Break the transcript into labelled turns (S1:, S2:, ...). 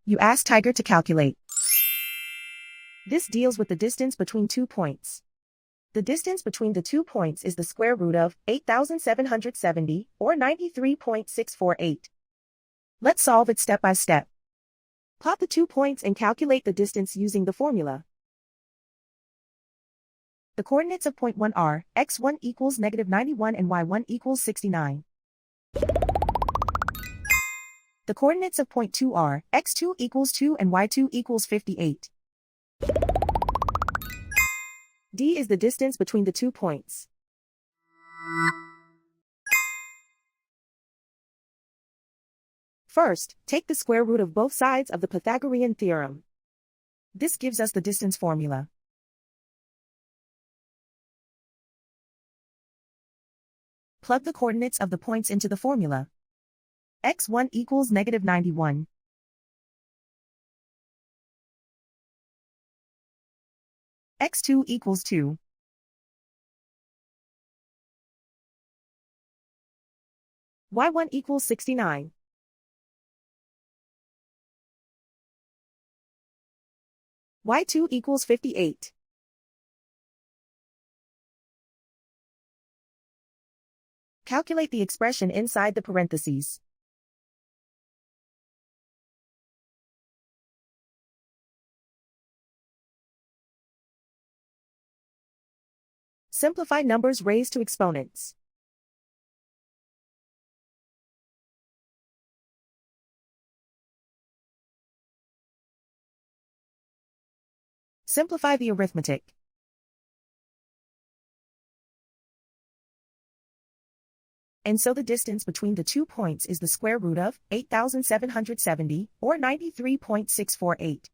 S1: You ask Tiger to calculate. This deals with the distance between 2 points. The distance between the 2 points is the square root of 8,770, or 93.648. Let's solve it step by step. Plot the 2 points and calculate the distance using the formula. The coordinates of point 1 are x1 equals -91 and y1 equals 69. The coordinates of point 2 are x2 equals 2 and y2 equals 58. D is the distance between the 2 points. First, take the square root of both sides of the Pythagorean theorem. This gives us the distance formula. Plug the coordinates of the points into the formula. x1 equals -91. x2 equals 2. y1 equals 69. y2 equals 58. Calculate the expression inside the parentheses. Simplify numbers raised to exponents. Simplify the arithmetic. And so the distance between the 2 points is the square root of 8,770, or 93.648.